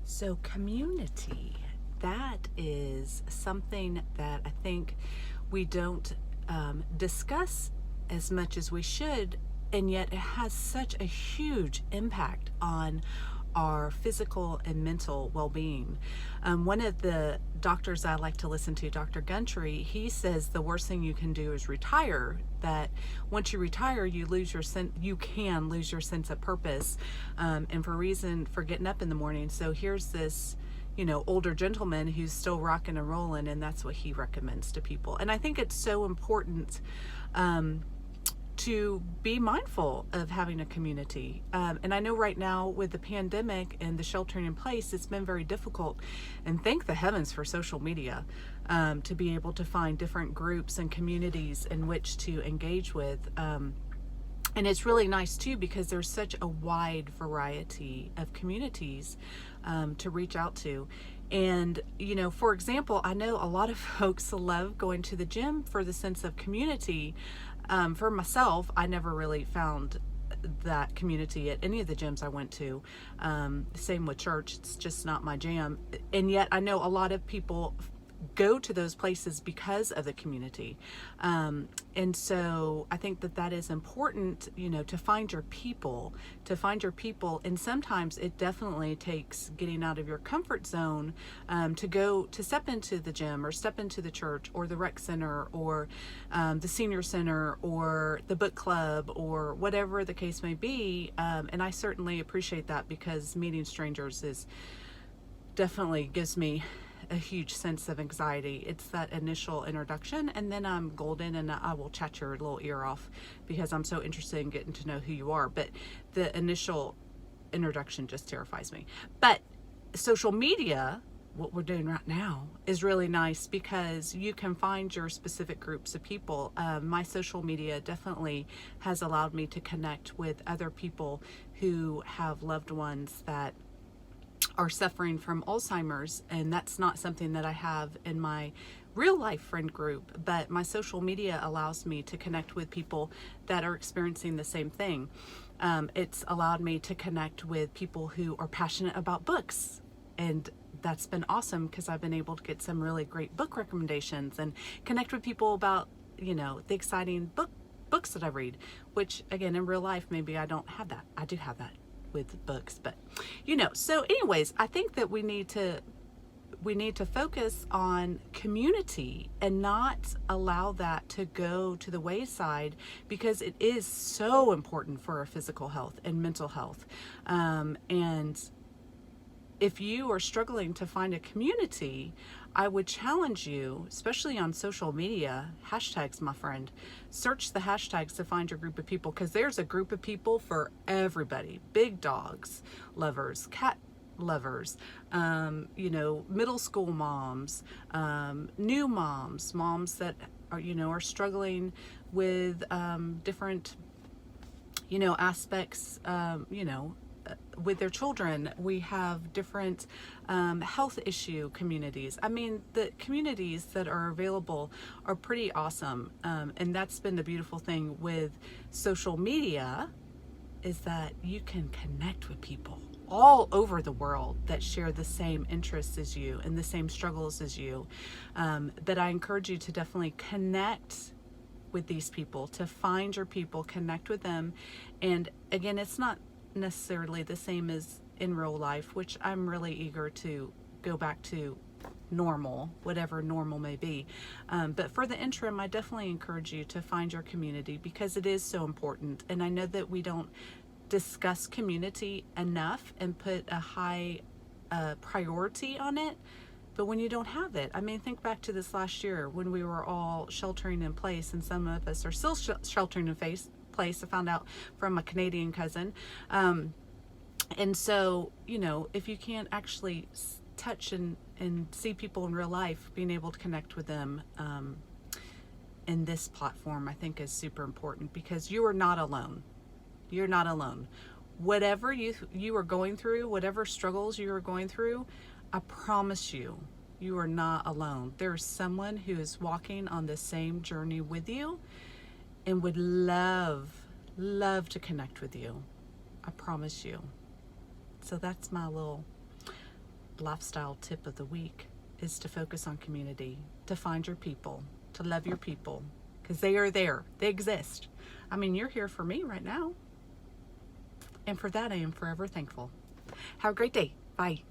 So, community, that is something that I think we don't discuss as much as we should, and yet it has such a huge impact on our physical and mental well being. One of the doctors I like to listen to, Dr. Gundry, he says the worst thing you can do is retire. That once you retire, you can lose your sense of purpose, and for getting up in the morning. So here's this older gentleman who's still rocking and rolling, and that's what he recommends to people. And I think it's so important to be mindful of having a community. And I know right now with the pandemic and the sheltering in place, it's been very difficult. And thank the heavens for social media, to be able to find different groups and communities in which to engage with. And it's really nice too, because there's such a wide variety of communities to reach out to. And, for example, I know a lot of folks love going to the gym for the sense of community. For myself, I never really found that community at any of the gyms I went to. Same with church, it's just not my jam. And yet I know a lot of people go to those places because of the community. And so I think that is important, to find your people, and sometimes it definitely takes getting out of your comfort zone, to step into the gym or step into the church or the rec center or the senior center or the book club or whatever the case may be. And I certainly appreciate that, because meeting strangers definitely gives me a huge sense of anxiety. It's that initial introduction, and then I'm golden and I will chat your little ear off because I'm so interested in getting to know who you are. But the initial introduction just terrifies me. But social media, what we're doing right now, is really nice because you can find your specific groups of people. My social media definitely has allowed me to connect with other people who have loved ones that are suffering from Alzheimer's, and that's not something that I have in my real life friend group, but my social media allows me to connect with people that are experiencing the same thing. It's allowed me to connect with people who are passionate about books, and that's been awesome because I've been able to get some really great book recommendations and connect with people about the exciting books that I read, which again, in real life, maybe I don't have that. I do have that with books, but so anyways, I think that we need to focus on community and not allow that to go to the wayside, because it is so important for our physical health and mental health. And if you are struggling to find a community, I would challenge you, especially on social media, hashtags, my friend. Search the hashtags to find your group of people, because there's a group of people for everybody. Big dogs lovers, cat lovers, middle school moms, new moms that are struggling with different, aspects, with their children. We have different health issue communities. I mean, the communities that are available are pretty awesome. And that's been the beautiful thing with social media, is that you can connect with people all over the world that share the same interests as you and the same struggles as you. That I encourage you to definitely connect with these people, to find your people, connect with them. And again, it's not necessarily the same as in real life, which I'm really eager to go back to normal, whatever normal may be. But for the interim, I definitely encourage you to find your community, because it is so important. And I know that we don't discuss community enough and put a high priority on it. But when you don't have it, I mean, think back to this last year when we were all sheltering in place, and some of us are still sheltering in place. I found out from a Canadian cousin. And so, if you can't actually touch and see people in real life, being able to connect with them in this platform, I think is super important, because you are not alone. You're not alone. Whatever you are going through, whatever struggles you are going through, I promise you, you are not alone. There's someone who is walking on the same journey with you and would love to connect with you. I promise you. So that's my little lifestyle tip of the week is to focus on community, to find your people, to love your people, because they are there. They exist. I mean, you're here for me right now. And for that, I am forever thankful. Have a great day. Bye.